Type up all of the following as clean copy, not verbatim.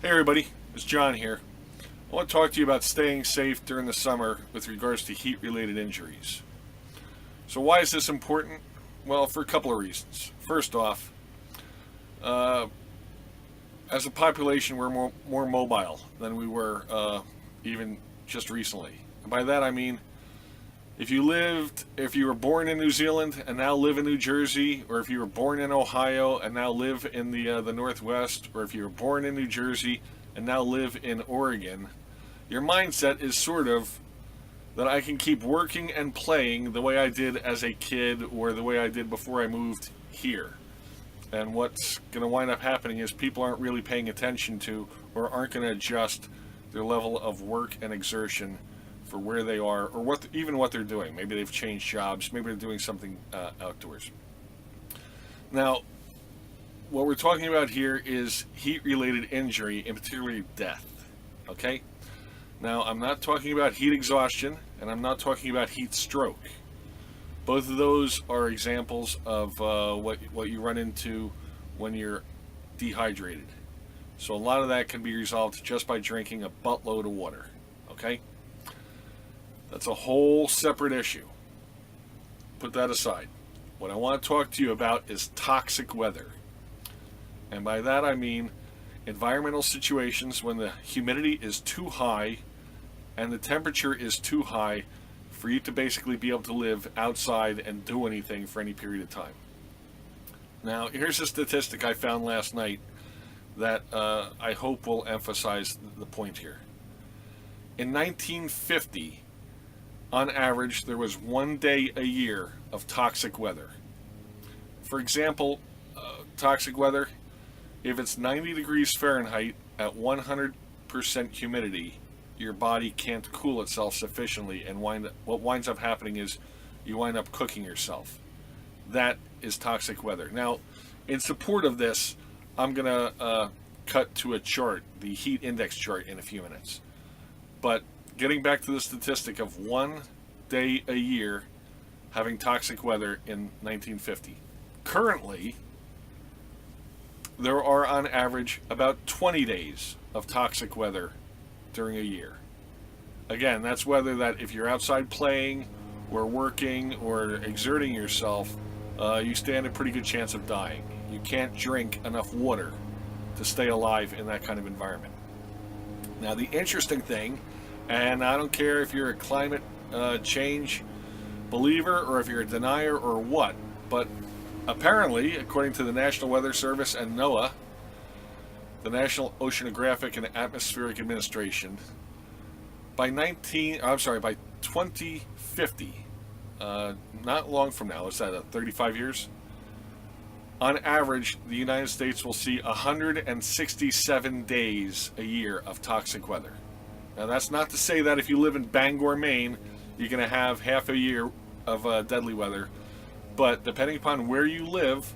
Hey everybody, it's John here. I want to talk to you about staying safe during the summer with regards to heat-related injuries. So why is this important? Well, for a couple of reasons. First off, uh, as a population, we're more mobile than we were even just recently. And by that I mean, if you were born in New Zealand and now live in New Jersey, or if you were born in Ohio and now live in the Northwest, or if you were born in New Jersey and now live in Oregon, your mindset is sort of that I can keep working and playing the way I did as a kid or the way I did before I moved here. And what's going to wind up happening is people aren't really paying attention to or aren't going to adjust their level of work and exertion for where they are or even what they're doing. Maybe they've changed jobs. Maybe they're doing something outdoors. Now, what we're talking about here is heat-related injury, and particularly death. Okay? Now, I'm not talking about heat exhaustion, and I'm not talking about heat stroke. Both of those are examples of what you run into when you're dehydrated. So a lot of that can be resolved just by drinking a buttload of water. Okay? That's a whole separate issue. Put that aside. What I want to talk to you about is toxic weather. And by that I mean environmental situations when the humidity is too high and the temperature is too high for you to basically be able to live outside and do anything for any period of time. Now, here's a statistic I found last night that I hope will emphasize the point here. In 1950, on average, there was 1 day a year of toxic weather. For example, toxic weather, if it's 90 degrees Fahrenheit at 100% humidity, your body can't cool itself sufficiently, and what winds up happening is you wind up cooking yourself. That is toxic weather. Now, in support of this, I'm going to cut to a chart, the heat index chart, in a few minutes. But getting back to the statistic of 1 day a year having toxic weather in 1950. Currently, there are on average about 20 days of toxic weather during a year. Again, that's weather that if you're outside playing or working or exerting yourself, you stand a pretty good chance of dying. You can't drink enough water to stay alive in that kind of environment. Now, the interesting thing, and I don't care if you're a climate change believer or if you're a denier or what, but apparently, according to the National Weather Service and NOAA, the National Oceanographic and Atmospheric Administration, by 2050, not long from now, is that 35 years? On average, the United States will see 167 days a year of toxic weather. Now, that's not to say that if you live in Bangor, Maine, you're going to have half a year of deadly weather. But depending upon where you live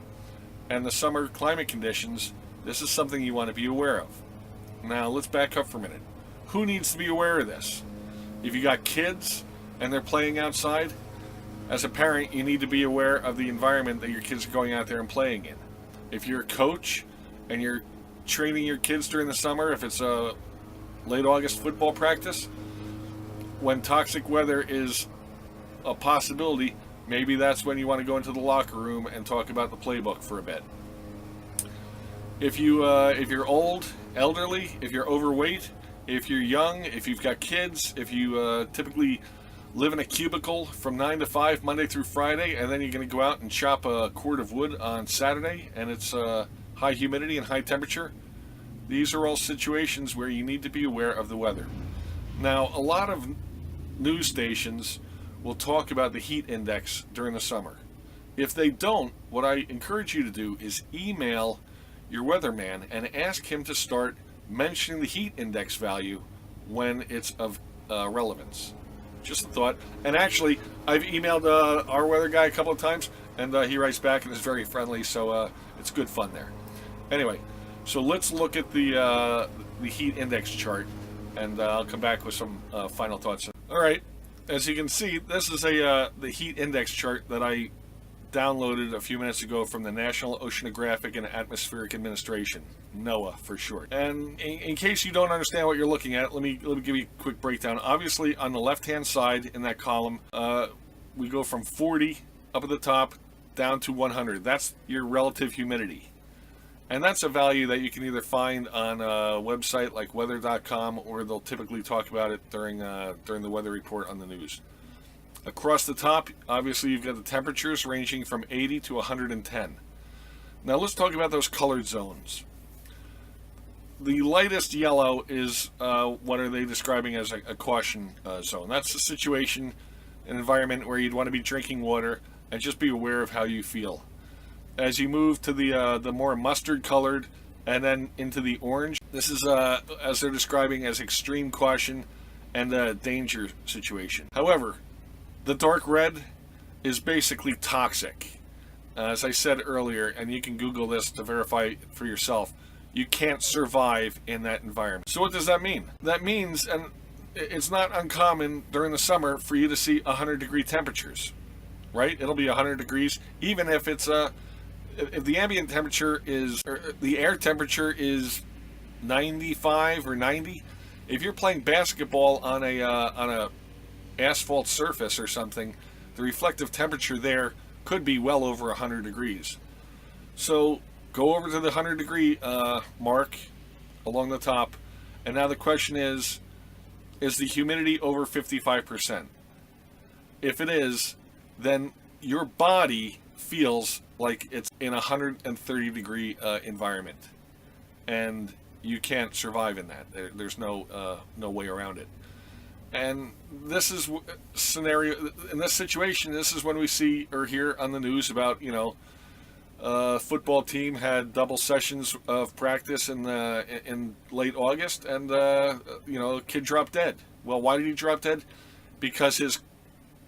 and the summer climate conditions, this is something you want to be aware of. Now, let's back up for a minute. Who needs to be aware of this? If you got kids and they're playing outside, as a parent, you need to be aware of the environment that your kids are going out there and playing in. If you're a coach and you're training your kids during the summer, if it's a late August football practice, when toxic weather is a possibility, maybe that's when you want to go into the locker room and talk about the playbook for a bit. If you're old, elderly, if you're overweight, if you're young, if you've got kids, if you typically live in a cubicle from 9 to 5 Monday through Friday, and then you're going to go out and chop a cord of wood on Saturday, and it's high humidity and high temperature, these are all situations where you need to be aware of the weather. Now, a lot of news stations will talk about the heat index during the summer. If they don't, what I encourage you to do is email your weatherman and ask him to start mentioning the heat index value when it's of relevance. Just a thought. And actually, I've emailed our weather guy a couple of times, and he writes back and is very friendly, so it's good fun there. Anyway, so let's look at the heat index chart, and I'll come back with some final thoughts. All right, as you can see, this is the heat index chart that I downloaded a few minutes ago from the National Oceanographic and Atmospheric Administration, NOAA for short. And in case you don't understand what you're looking at, let me give you a quick breakdown. Obviously, on the left-hand side in that column, we go from 40 up at the top down to 100. That's your relative humidity. And that's a value that you can either find on a website like weather.com, or they'll typically talk about it during the weather report on the news. Across the top, obviously, you've got the temperatures ranging from 80 to 110. Now let's talk about those colored zones. The lightest yellow is what are they describing as a caution zone. That's a situation, an environment where you'd want to be drinking water and just be aware of how you feel. As you move to the more mustard colored and then into the orange, this is as they're describing as extreme caution and a danger situation. However, the dark red is basically toxic. As I said earlier, and you can Google this to verify for yourself, you can't survive in that environment. So what does that mean? That means, and it's not uncommon during the summer for you to see 100-degree temperatures, right? It'll be 100 degrees, even if it's if the ambient temperature is, or the air temperature is 95 or 90. If you're playing basketball on a asphalt surface or something, the reflective temperature there could be well over 100 degrees. So go over to the 100-degree mark along the top, and now the question is the humidity over 55%? If it is, then your body feels like it's in a 130-degree environment, and you can't survive in that. There's no way around it. And this is scenario, in this situation, this is when we see or hear on the news about, football team had double sessions of practice in late August, and kid dropped dead. Well, why did he drop dead? Because his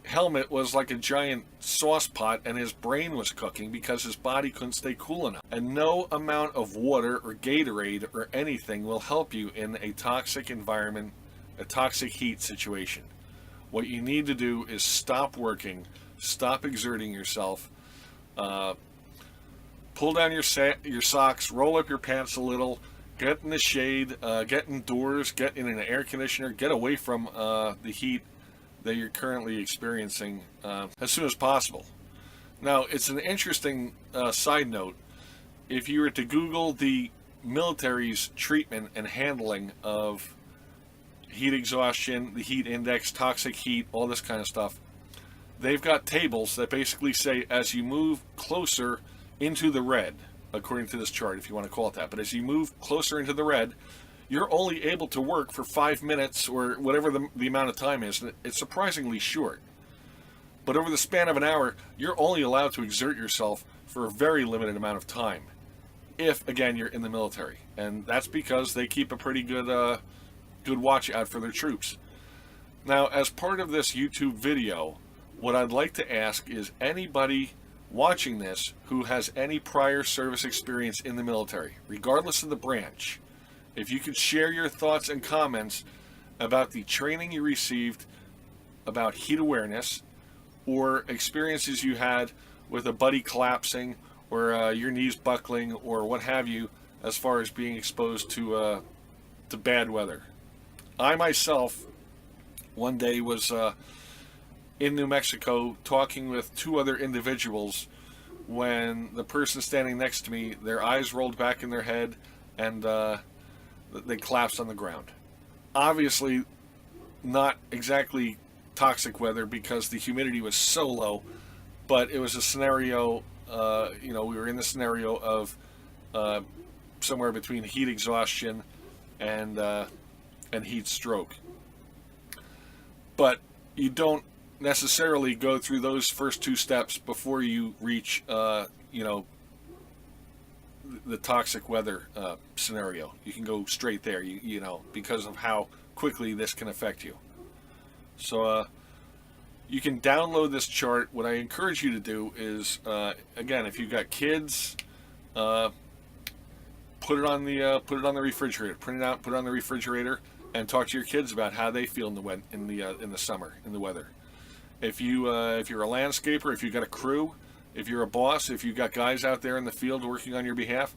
helmet was like a giant sauce pot and his brain was cooking because his body couldn't stay cool enough. And no amount of water or Gatorade or anything will help you in a toxic environment, a toxic heat situation. What you need to do is stop working, stop exerting yourself, pull down your socks, roll up your pants a little, get in the shade, get indoors, get in an air conditioner, get away from the heat that you're currently experiencing as soon as possible. Now, it's an interesting side note. If you were to Google the military's treatment and handling of heat exhaustion, the heat index, toxic heat, all this kind of stuff, they've got tables that basically say as you move closer into the red, according to this chart, if you want to call it that, but as you move closer into the red, you're only able to work for 5 minutes or whatever the amount of time is. It's surprisingly short. But over the span of an hour, you're only allowed to exert yourself for a very limited amount of time, if, again, you're in the military. And that's because they keep a pretty good watch out for their troops. Now, as part of this YouTube video, what I'd like to ask is anybody watching this who has any prior service experience in the military, regardless of the branch, if you could share your thoughts and comments about the training you received about heat awareness, or experiences you had with a buddy collapsing, or your knees buckling, or what have you, as far as being exposed to bad weather. I myself, one day, was in New Mexico talking with two other individuals when the person standing next to me, their eyes rolled back in their head and they collapsed on the ground. Obviously not exactly toxic weather because the humidity was so low, but it was a scenario, we were in the scenario of somewhere between heat exhaustion and heat stroke. But you don't necessarily go through those first two steps before you reach, the toxic weather scenario. You can go straight there, because of how quickly this can affect you. So you can download this chart. What I encourage you to do is, again, if you've got kids, put it on the refrigerator. Print it out, put it on the refrigerator, and talk to your kids about how they feel in the summer, in the weather. If you're a landscaper, if you've got a crew, If you're a boss, if you've got guys out there in the field working on your behalf,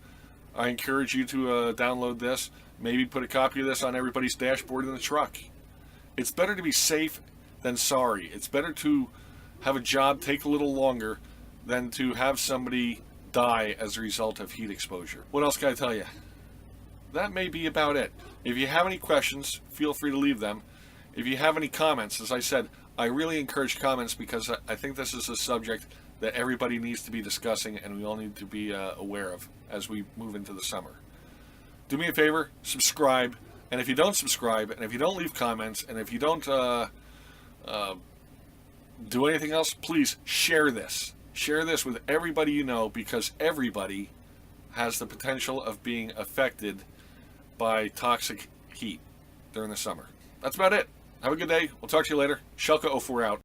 I encourage you to download this. Maybe put a copy of this on everybody's dashboard in the truck. It's better to be safe than sorry. It's better to have a job take a little longer than to have somebody die as a result of heat exposure. What else can I tell you? That may be about it. If you have any questions, feel free to leave them. If you have any comments, as I said, I really encourage comments because I think this is a subject that everybody needs to be discussing and we all need to be aware of as we move into the summer. Do me a favor, subscribe, and if you don't subscribe, and if you don't leave comments, and if you don't do anything else, please share this. Share this with everybody you know, because everybody has the potential of being affected by toxic heat during the summer. That's about it. Have a good day. We'll talk to you later. Shelka04 out.